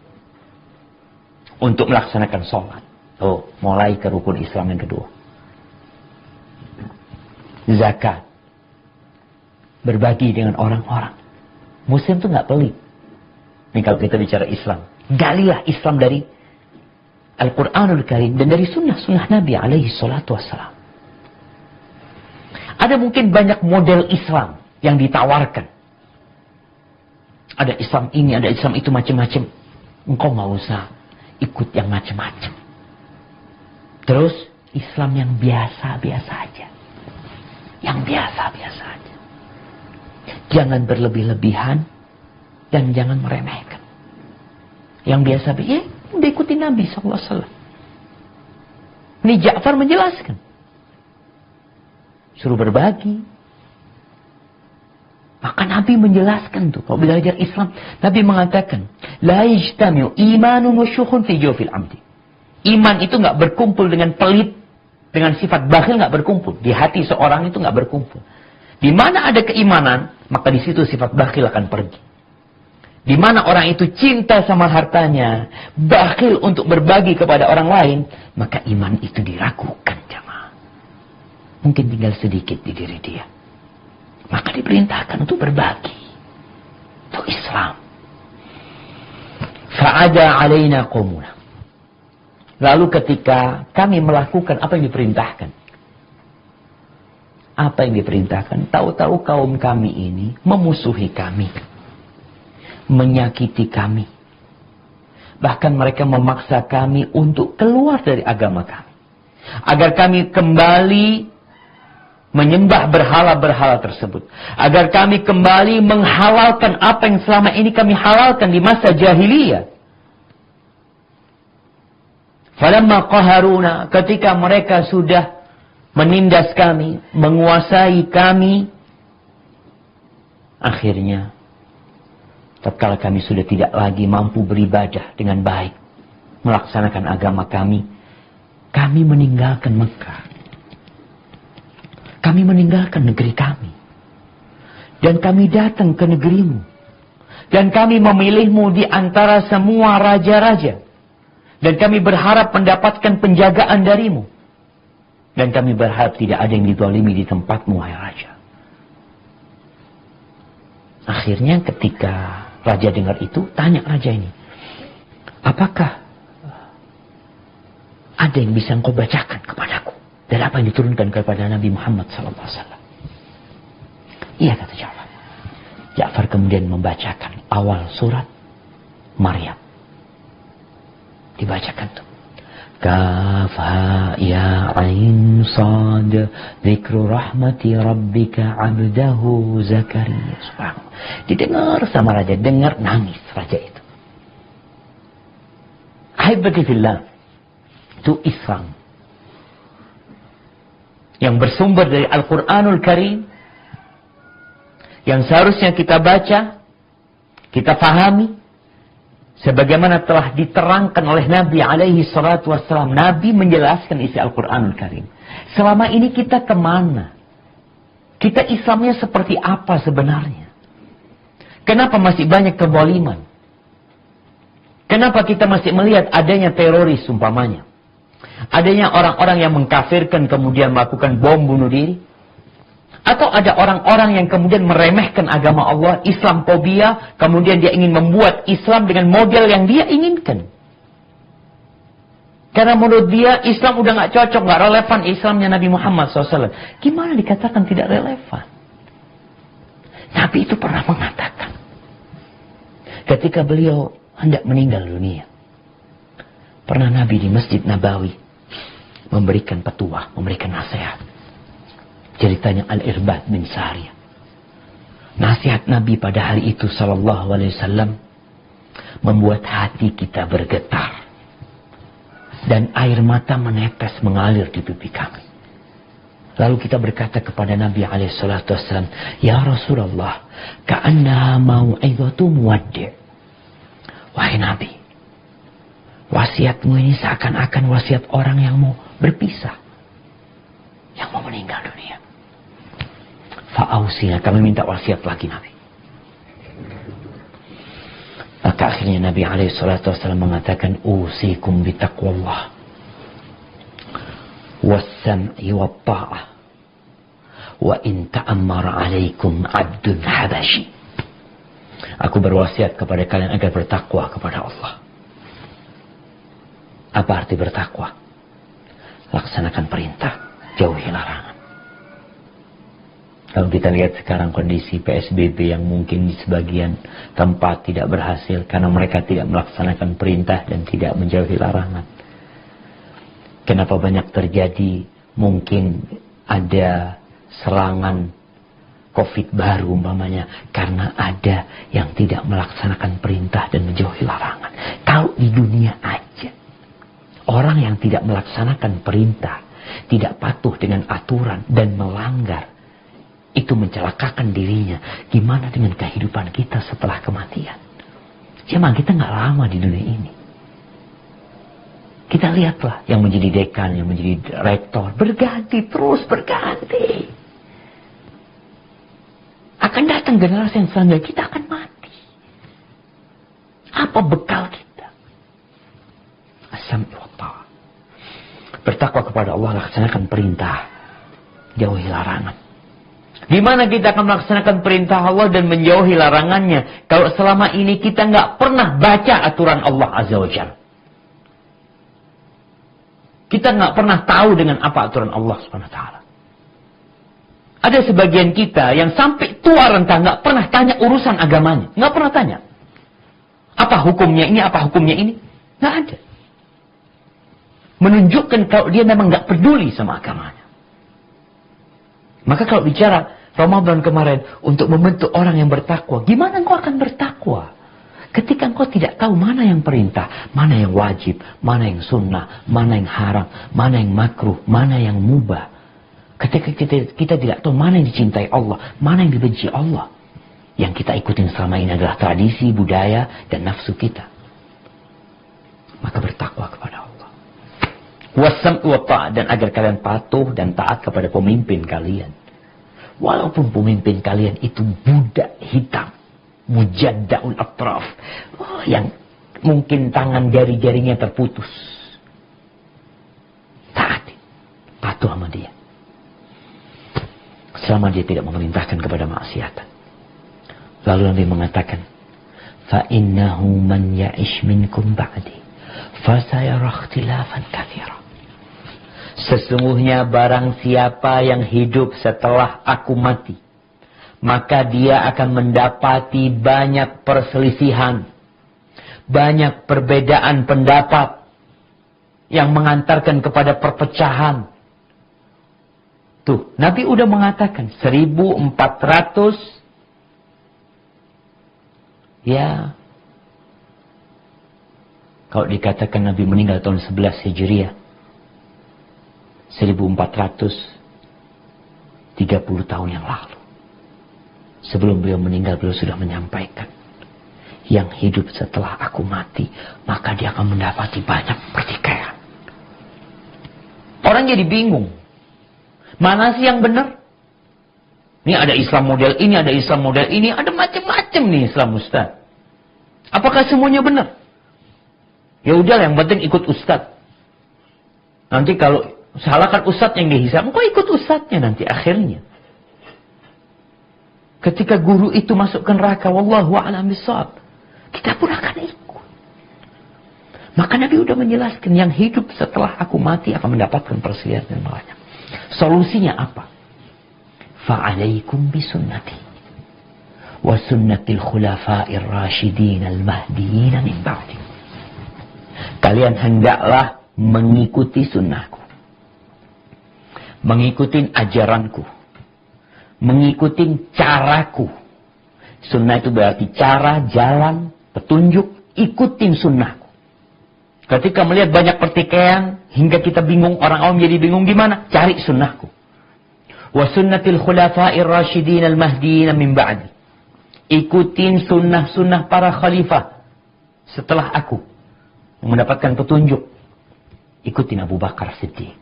untuk melaksanakan sholat. Oh, mulai ke rukun Islam yang kedua. Zakat. Berbagi dengan orang-orang. Muslim tuh nggak pelit. Ini kalau kita bicara Islam. Galilah Islam dari Al-Quranul Karim dan dari sunnah-sunnah Nabi alaihi salatu wassalam. Ada mungkin banyak model Islam yang ditawarkan. Ada Islam ini, ada Islam itu, macam-macam. Engkau nggak usah ikut yang macam-macam. Terus Islam yang biasa-biasa aja. Yang biasa-biasa aja. Jangan berlebih-lebihan dan jangan meremehkan. Yang biasa-biasa, ya udah ikuti Nabi SAW. Ini Ja'far menjelaskan. Suruh berbagi. Maka Nabi menjelaskan tuh. Kalau belajar Islam, Nabi mengatakan, la yajtami'u imanun wa syukhun fi jawfil amdi. Iman itu nggak berkumpul dengan pelit, dengan sifat bakhil nggak berkumpul. Di hati seorang itu nggak berkumpul. Di mana ada keimanan, maka di situ sifat bakhil akan pergi. Di mana orang itu cinta sama hartanya, bakhil untuk berbagi kepada orang lain, maka iman itu diragukan, jamaah. Mungkin tinggal sedikit di diri dia. Maka diperintahkan untuk berbagi. Itu Islam. Fa'ada alaina qawmuna. Lalu ketika kami melakukan apa yang diperintahkan. Apa yang diperintahkan? Tahu-tahu kaum kami ini memusuhi kami. Menyakiti kami. Bahkan mereka memaksa kami untuk keluar dari agama kami. Agar kami kembali menyembah berhala-berhala tersebut. Agar kami kembali menghalalkan apa yang selama ini kami halalkan di masa jahiliyah. Falamma qaharuna, ketika mereka sudah menindas kami, menguasai kami, akhirnya tatkala kami sudah tidak lagi mampu beribadah dengan baik, melaksanakan agama kami meninggalkan Mekah. Kami meninggalkan negeri kami. Dan kami datang ke negerimu. Dan kami memilihmu di antara semua raja-raja. Dan kami berharap mendapatkan penjagaan darimu. Dan kami berharap tidak ada yang dizalimi di tempatmu, wahai raja. Akhirnya ketika raja dengar itu, tanya raja ini, apakah ada yang bisa engkau bacakan kepadaku dari apa yang diturunkan kepada Nabi Muhammad SAW? Iya, kata Ja'far. Ja'far kemudian membacakan awal surat Maryam. Dibacakan tuh. Kaf ha ya ain sad dzikru rahmati rabbika 'abdahu Zakaria. Subhanallah. Didengar sama raja, dengar nangis raja itu. Ahibati fillah. Itu Islam yang bersumber dari Al-Quranul Karim, yang seharusnya kita baca, kita fahami, Sebagaimana telah diterangkan oleh Nabi alaihi salatu wassalam. Nabi menjelaskan isi Al-Quranul Karim. Selama ini kita kemana? Kita Islamnya seperti apa sebenarnya? Kenapa masih banyak kezaliman? Kenapa kita masih melihat adanya teroris umpamanya? Adanya orang-orang yang mengkafirkan kemudian melakukan bom bunuh diri? Atau ada orang-orang yang kemudian meremehkan agama Allah, Islamfobia, kemudian dia ingin membuat Islam dengan model yang dia inginkan. Karena menurut dia Islam udah gak cocok, gak relevan Islamnya Nabi Muhammad SAW. Gimana dikatakan tidak relevan? Nabi itu pernah mengatakan, ketika beliau hendak meninggal dunia, pernah Nabi di Masjid Nabawi memberikan petuah, memberikan nasihat. Ceritanya Al-Irbad bin Sariyah. Nasihat Nabi pada hari itu sallallahu alaihi wasallam membuat hati kita bergetar dan air mata menetes mengalir di pipi kami. Lalu kita berkata kepada Nabi alaihi salatu wasallam, "Ya Rasulullah, ka'annaha mau'izatu muwaddi'." Wahai Nabi, wasiatmu ini seakan-akan wasiat orang yang mau berpisah, yang mau meninggal dunia. Fa'ausina, kami minta wasiat lagi Nabi. Maka akhirnya Nabi SAW mengatakan, usikum bitaqwallah wassam'i watta'ah wa in ta'ammara alaikum abdun habashi. Aku berwasiat kepada kalian agar bertakwa kepada Allah. Apa arti bertakwa? Laksanakan perintah, jauhi larangan. Kalau kita lihat sekarang kondisi PSBB yang mungkin di sebagian tempat tidak berhasil karena mereka tidak melaksanakan perintah dan tidak menjauhi larangan. Kenapa banyak terjadi? Mungkin ada serangan COVID baru umpamanya karena ada yang tidak melaksanakan perintah dan menjauhi larangan. Kalau di dunia aja orang yang tidak melaksanakan perintah, tidak patuh dengan aturan dan melanggar, itu mencelakakan dirinya. Gimana dengan kehidupan kita setelah kematian? Memang kita nggak lama di dunia ini. Kita lihatlah yang menjadi dekan, yang menjadi rektor, berganti, terus berganti. Akan datang generasi yang selanjutnya, kita akan mati. Apa bekal kita? As-sam'i wa ta'ah. Bertakwa kepada Allah, laksanakan perintah, jauhi larangan. Gimana kita akan melaksanakan perintah Allah dan menjauhi larangannya kalau selama ini kita nggak pernah baca aturan Allah Azza wa Jalla? Kita nggak pernah tahu dengan apa aturan Allah Subhanahu wa Ta'ala. Ada sebagian kita yang sampai tua renta nggak pernah tanya urusan agamanya, nggak pernah tanya apa hukumnya ini, apa hukumnya ini, nggak ada. Menunjukkan kalau dia memang nggak peduli sama agamanya. Maka kalau bicara Ramadan kemarin untuk membentuk orang yang bertakwa, gimana engkau akan bertakwa? Ketika engkau tidak tahu mana yang perintah, mana yang wajib, mana yang sunnah, mana yang haram, mana yang makruh, mana yang mubah. Ketika kita tidak tahu mana yang dicintai Allah, mana yang dibenci Allah. Yang kita ikutin selama ini adalah tradisi, budaya, dan nafsu kita. Maka bertakwa kepada Allah. Wassam'i wa ta'ah, dan agar kalian patuh dan taat kepada pemimpin kalian. Walaupun pemimpin kalian itu budak hitam, mujadda'ul atraf, yang mungkin tangan jari-jarinya terputus. Taati, patuh sama dia. Selama dia tidak memerintahkan kepada maksiatan. Lalu Nabi mengatakan, فَإِنَّهُ مَنْ يَعِشْ مِنْكُمْ بَعْدِي فَسَيَرَى اخْتِلَافًا كَثِيرًا. Sesungguhnya barang siapa yang hidup setelah aku mati, maka dia akan mendapati banyak perselisihan, banyak perbedaan pendapat yang mengantarkan kepada perpecahan. Tuh, Nabi udah mengatakan 1400 ya, kalau dikatakan Nabi meninggal tahun 11 Hijriah, 1430 tahun yang lalu. Sebelum beliau meninggal, beliau sudah menyampaikan yang hidup setelah aku mati, maka dia akan mendapati banyak pertikaian. Orang jadi bingung. Mana sih yang benar? Ini ada Islam model ini, ada Islam model ini, ada macam-macam nih Islam Ustaz. Apakah semuanya benar? Ya udah, yang penting ikut Ustaz. Nanti kalau salahkan Ustaz yang dihisab, kok ikut Ustaznya nanti akhirnya. Ketika guru itu masuk ke neraka, wallahu a'lam bishawab, kita pun akan ikut. Maka Nabi udah menjelaskan, yang hidup setelah aku mati akan mendapatkan perselisihan yang banyak. Solusinya apa? Fa'alaikum bisunnati wa sunnatil khulafa'ir rasyidin al-mahdiyin min ba'di. Kalian hendaklah mengikuti sunnahku, mengikuti ajaranku, mengikuti caraku. Sunnah itu berarti cara, jalan, petunjuk. Ikutin sunnahku. Ketika melihat banyak pertikaian hingga kita bingung, orang awam jadi bingung gimana? Cari sunnahku. Wa sunnatil khulafa'ir rasyidin al-mahdiyin min ba'di. Ikutin sunnah-sunnah para khalifah setelah aku mendapatkan petunjuk. Ikutin Abu Bakar Siddiq,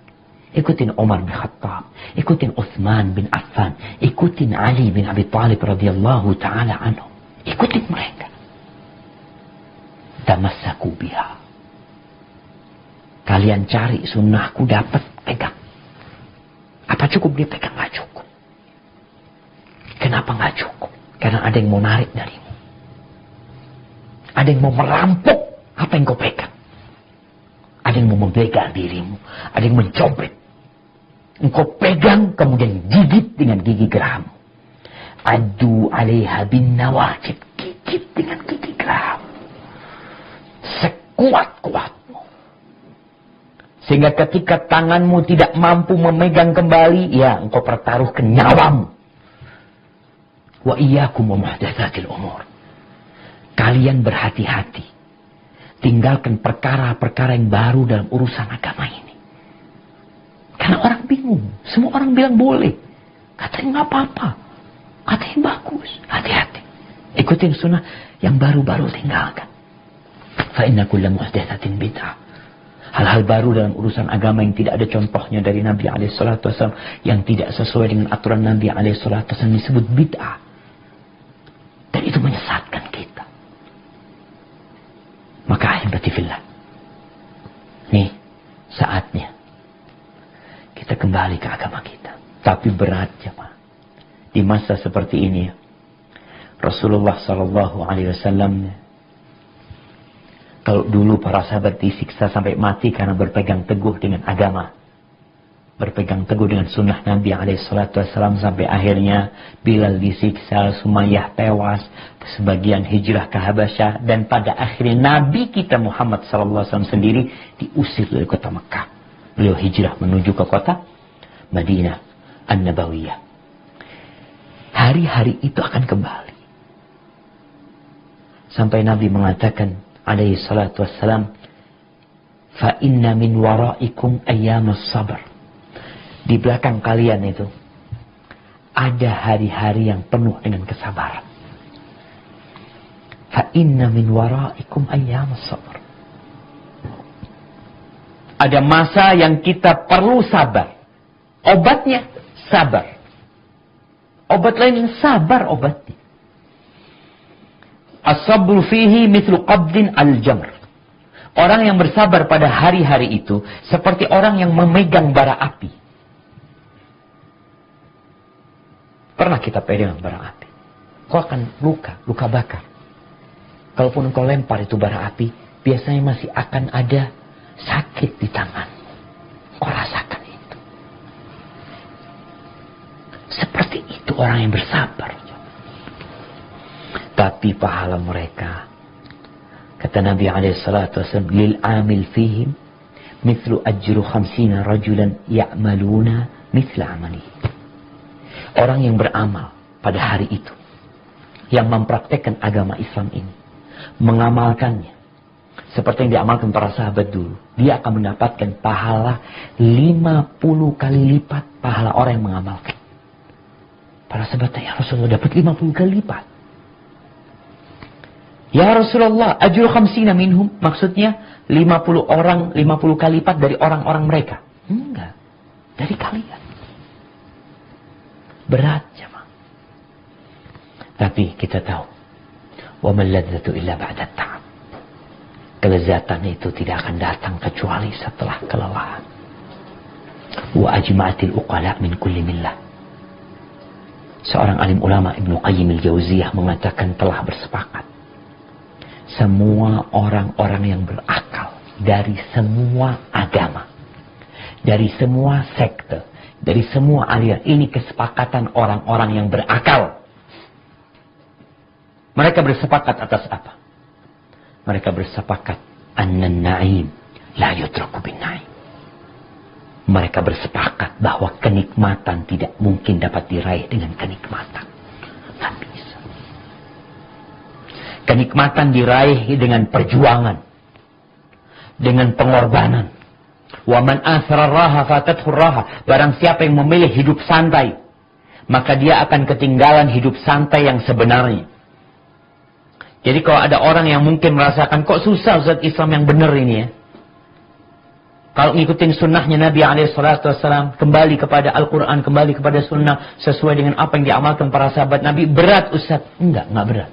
ikutin Umar bin Khattab, ikutin Utsman bin Affan, ikutin Ali bin Abi Thalib radhiyallahu taala anhu. Ikutin mereka. Tamassaku biha. Kalian cari sunnahku, dapat, pegang. Apa cukup dia pegang? Nggak cukup. Kenapa nggak cukup? Karena ada yang mau narik darimu. Ada yang mau merampok apa yang kau pegang. Ada yang mau membegal dirimu. Ada yang mencopet. Engkau pegang, kemudian gigit dengan gigi geramu. Adu alaiha bin nawajib. Gigit dengan gigi geramu. Sekuat-kuatmu. Sehingga ketika tanganmu tidak mampu memegang kembali, ya engkau pertaruhkan nyawamu. Wa iyyakum wa muhdatsatil umur. Kalian berhati-hati. Tinggalkan perkara-perkara yang baru dalam urusan agama ini. Karena orang bingung. Semua orang bilang boleh. Katanya nggak apa-apa. Katanya bagus. Hati-hati. Ikutin sunnah. Yang baru-baru tinggalkan. Fa inna kulla muhdatsatin bid'ah. Hal-hal baru dalam urusan agama yang tidak ada contohnya dari Nabi SAW, yang tidak sesuai dengan aturan Nabi SAW disebut bid'ah. Dan itu menyesatkan kita. Maka ahibati fillah, nih saatnya kita kembali ke agama kita. Tapi berat jemaah. Di masa seperti ini, Rasulullah SAW, kalau dulu para sahabat disiksa sampai mati karena berpegang teguh dengan agama, berpegang teguh dengan sunnah Nabi SAW, sampai akhirnya Bilal disiksa, Sumayyah tewas, sebagian hijrah ke Habasyah, dan pada akhirnya Nabi kita Muhammad SAW sendiri diusir dari kota Mekah. Beliau hijrah menuju ke kota Madinah An-Nabawiyah. Hari-hari itu akan kembali. Sampai Nabi mengatakan alaihi salatu wassalam, fa inna min waraikum ayyamas sabr. Di belakang kalian itu ada hari-hari yang penuh dengan kesabaran. Fa inna min waraikum ayyamas sabr. Ada masa yang kita perlu sabar. Obatnya sabar. Obat lain yang sabar obatnya. As-sabru fihi mithlu qabdin al-jamr. Orang yang bersabar pada hari-hari itu seperti orang yang memegang bara api. Pernah kita pegang bara api. Kau akan luka bakar. Kalaupun kau lempar itu bara api, biasanya masih akan ada sakit di tangan. Kau rasakan itu. Seperti itu orang yang bersabar. Tapi pahala mereka, kata Nabi SAW, lil amil fihim mithlu ajru 50 rajulan ya'maluna mithla amali. Orang yang beramal pada hari itu, yang mempraktekkan agama Islam ini, mengamalkannya seperti yang diamalkan para sahabat dulu, dia akan mendapatkan pahala 50 kali lipat pahala orang yang mengamalkan. Para sahabat, ya Rasulullah, dapat 50 kali lipat. Ya Rasulullah, ajru khamsina minhum. Maksudnya 50 orang, 50 kali lipat dari orang-orang mereka. Enggak. Dari kalian. Berat, jemaah. Tapi kita tahu. Wa man ladzatu illa ba'da ta'ab. Kelezatan itu tidak akan datang kecuali setelah kelelahan. Wa ajma'atil uqala min kulli millah. Seorang alim ulama Ibnu Qayyim al-Jauziyah mengatakan telah bersepakat. Semua orang-orang yang berakal dari semua agama, dari semua sekte, dari semua aliran, ini kesepakatan orang-orang yang berakal. Mereka bersepakat atas apa? Mereka bersepakat annan na'im la yudraku bin na'im. Mereka bersepakat bahwa kenikmatan tidak mungkin dapat diraih dengan kenikmatan. Tak bisa. Kenikmatan diraih dengan perjuangan, dengan pengorbanan. Wa man athara raha fatathu raha. Barang siapa yang memilih hidup santai, maka dia akan ketinggalan hidup santai yang sebenarnya. Jadi kalau ada orang yang mungkin merasakan, kok susah Ustaz Islam yang benar ini ya. Kalau ngikutin sunnahnya Nabi SAW, kembali kepada Al-Quran, kembali kepada sunnah, sesuai dengan apa yang diamalkan para sahabat Nabi, berat Ustaz. Enggak berat.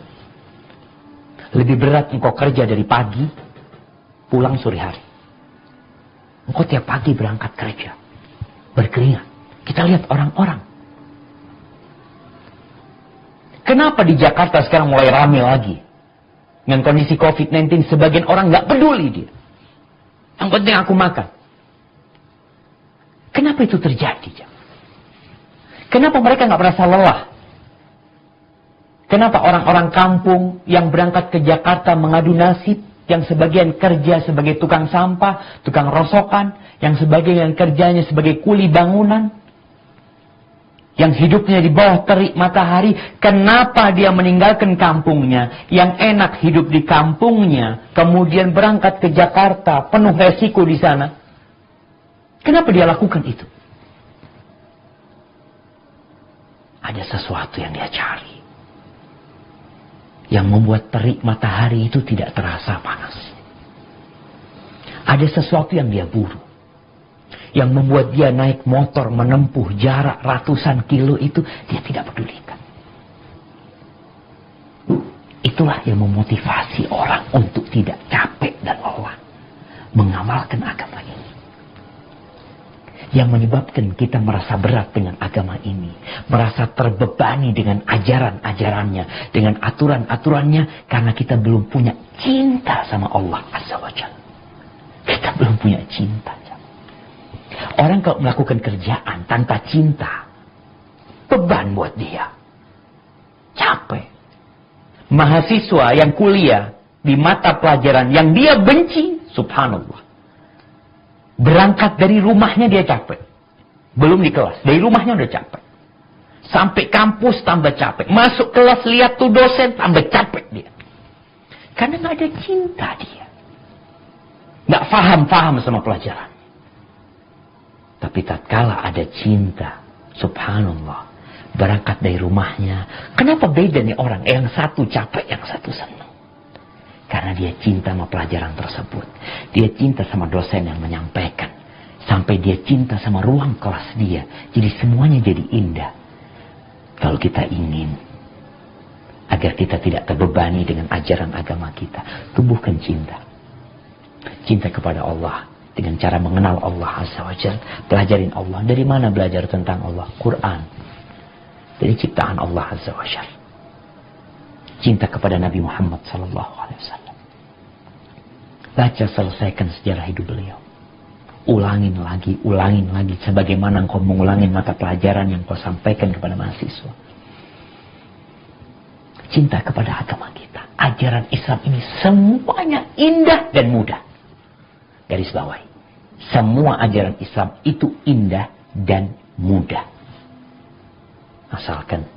Lebih berat engkau kerja dari pagi, pulang sore hari. Engkau tiap pagi berangkat kerja, berkeringat. Kita lihat orang-orang. Kenapa di Jakarta sekarang mulai ramai lagi? Dengan kondisi COVID-19, sebagian orang nggak peduli dia. Yang penting aku makan. Kenapa itu terjadi? Kenapa mereka nggak merasa lelah? Kenapa orang-orang kampung yang berangkat ke Jakarta mengadu nasib, yang sebagian kerja sebagai tukang sampah, tukang rosokan, yang sebagian kerjanya sebagai kuli bangunan, yang hidupnya di bawah terik matahari, kenapa dia meninggalkan kampungnya, yang enak hidup di kampungnya, kemudian berangkat ke Jakarta, penuh resiko di sana? Kenapa dia lakukan itu? Ada sesuatu yang dia cari, yang membuat terik matahari itu tidak terasa panas. Ada sesuatu yang dia buru, yang membuat dia naik motor menempuh jarak ratusan kilo itu, dia tidak pedulikan. Itulah yang memotivasi orang untuk tidak capek dan lelah mengamalkan agama ini. Yang menyebabkan kita merasa berat dengan agama ini, merasa terbebani dengan ajaran-ajarannya, dengan aturan-aturannya, karena kita belum punya cinta sama Allah Azza wa Jalla. Kita belum punya cinta. Orang kalau melakukan kerjaan tanpa cinta, beban buat dia. Capek. Mahasiswa yang kuliah di mata pelajaran yang dia benci, subhanallah. Berangkat dari rumahnya dia capek. Belum di kelas, dari rumahnya udah capek. Sampai kampus tambah capek. Masuk kelas lihat tuh dosen tambah capek dia. Karena gak ada cinta dia. Gak faham sama pelajaran. Tapi tatkala ada cinta, subhanallah, berangkat dari rumahnya. Kenapa beda nih orang? Yang satu capek, yang satu senang. Karena dia cinta sama pelajaran tersebut. Dia cinta sama dosen yang menyampaikan. Sampai dia cinta sama ruang kelas dia. Jadi semuanya jadi indah. Kalau kita ingin agar kita tidak terbebani dengan ajaran agama kita, tumbuhkan cinta. Cinta kepada Allah. Dengan cara mengenal Allah Azza wa Jalla. Pelajarin Allah. Dari mana belajar tentang Allah? Quran. Dari ciptaan Allah Azza wa Jalla. Cinta kepada Nabi Muhammad SAW. Baca, selesaikan sejarah hidup beliau. Ulangin lagi. Sebagaimana engkau mengulangin mata pelajaran yang kau sampaikan kepada mahasiswa. Cinta kepada agama kita. Ajaran Islam ini semuanya indah dan mudah. Garis bawahi. Semua ajaran Islam itu indah dan mudah. Asalkan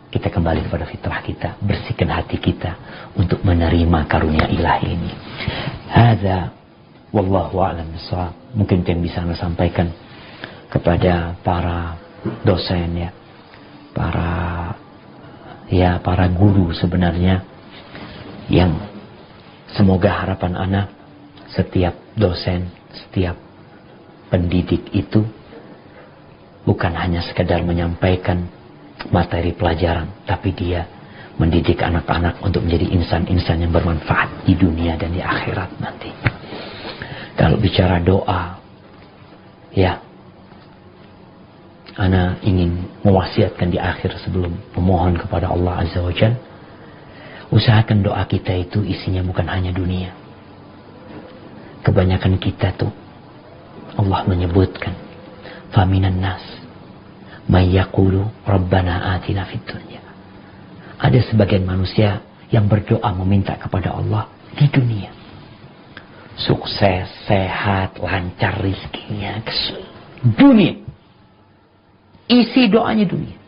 kita kembali kepada fitrah kita, bersihkan hati kita untuk menerima karunia ilahi ini. Hadza wallahu a'lam bishawab. Mungkin yang bisa Anda sampaikan kepada para dosen ya, para guru sebenarnya yang semoga harapan anak, setiap dosen, setiap pendidik itu bukan hanya sekedar menyampaikan materi pelajaran, tapi dia mendidik anak-anak untuk menjadi insan-insan yang bermanfaat di dunia dan di akhirat nanti. Kalau bicara doa, ya, ana ingin mewasiatkan di akhir sebelum memohon kepada Allah Azza wa Jalla, usahakan doa kita itu isinya bukan hanya dunia. Kebanyakan kita tuh Allah menyebutkan, faminan nas may yaqulu rabbana atina fid dunya. Ada sebagian manusia yang berdoa meminta kepada Allah di dunia. Sukses, sehat, lancar rizkinya, dunia. Isi doanya dunia.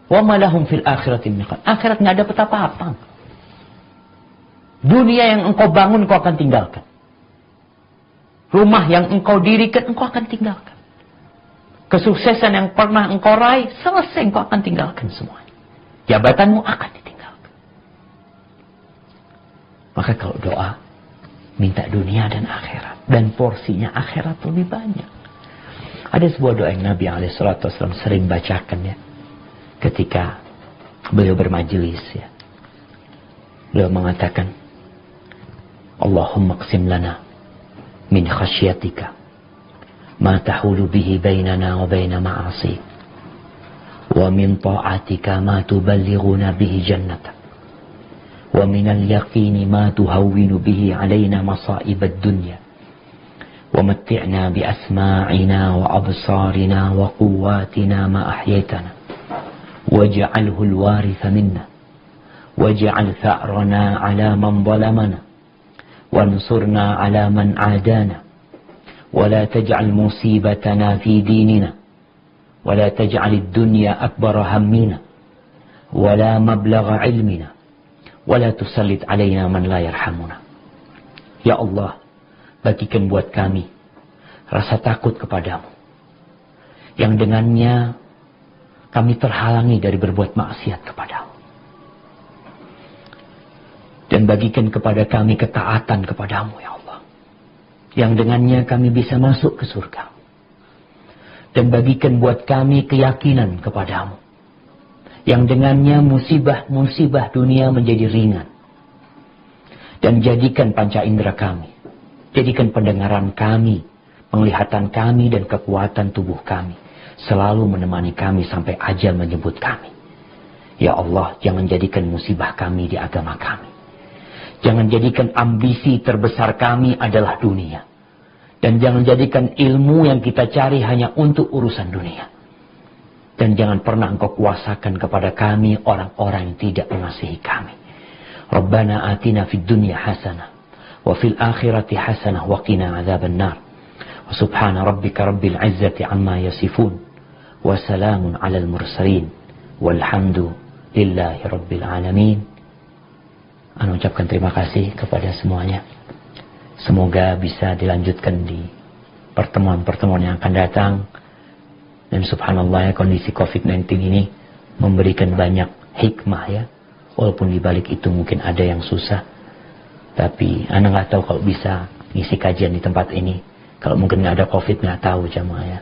Wa ma lahum fil akhirati min khalaq. Akhirat enggak dapat apa-apa. Dunia yang engkau bangun engkau akan tinggalkan. Rumah yang engkau dirikan engkau akan tinggalkan. Kesuksesan yang pernah engkau raih selesai engkau akan tinggalkan semuanya. Jabatanmu akan ditinggalkan. Maka kalau doa, minta dunia dan akhirat. Dan porsinya akhirat lebih banyak. Ada sebuah doa yang Nabi SAW sering bacakan ya. Ketika beliau bermajelis ya. Beliau mengatakan, Allahumma qsim lana min khasyatika ma tahulu bihi bainana wa baina ma'asik. ومن طاعتك ما تبلغنا به جنتك ومن اليقين ما تهون به علينا مصائب الدنيا ومتعنا بأسماعنا وأبصارنا وقواتنا ما أحييتنا واجعله الوارث منا واجعل ثأرنا على من ظلمنا وانصرنا على من عادانا ولا تجعل مصيبتنا في ديننا ولا تجعل الدنيا أكبر همنا ولا مبلغ علمنا ولا تسلط علينا من لا يرحمنا. Ya Allah, bagikan buat kami rasa takut kepadamu, yang dengannya kami terhalangi dari berbuat maksiat kepadamu. Dan bagikan kepada kami ketaatan kepadamu, ya Allah, yang dengannya kami bisa masuk ke surga. Dan bagikan buat kami keyakinan kepadamu, yang dengannya musibah-musibah dunia menjadi ringan. Dan jadikan panca indera kami, jadikan pendengaran kami, penglihatan kami dan kekuatan tubuh kami selalu menemani kami sampai ajal menjemput kami. Ya Allah, jangan jadikan musibah kami di agama kami. Jangan jadikan ambisi terbesar kami adalah dunia. Dan jangan jadikan ilmu yang kita cari hanya untuk urusan dunia. Dan jangan pernah engkau kuasakan kepada kami orang-orang yang tidak mengasihi kami. Rabbana atina fid dunya hasanah. Wa fil akhirati hasanah. Wa qina azaban nar. Wa subhana rabbika rabbil izzati amma yasifun. Wa salamun alal mursalin. Walhamdu lillahi rabbil alamin. Ana ucapkan terima kasih kepada semuanya. Semoga bisa dilanjutkan di pertemuan-pertemuan yang akan datang. Dan subhanallah ya, kondisi COVID-19 ini memberikan banyak hikmah ya. Walaupun di balik itu mungkin ada yang susah. Tapi ana nggak tahu kalau bisa ngisi kajian di tempat ini. Kalau mungkin nggak ada COVID, nggak tahu jamaah ya.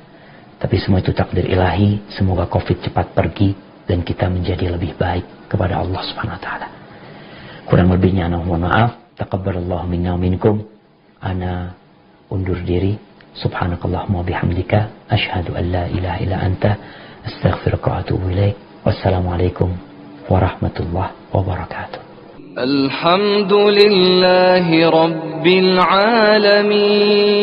Tapi semua itu takdir ilahi. Semoga COVID cepat pergi dan kita menjadi lebih baik kepada Allah Subhanahu wa taala. Kurang lebihnya ana mohon maaf. Taqabbalallahu minna wa minkum. Ana undur diri. Subhanakallahumma bihamdika asyhadu an la ilaha illa anta astaghfiruka wa atubu ilaik. Wassalamualaikum warahmatullahi wabarakatuh. Alhamdulillahi rabbil alamin.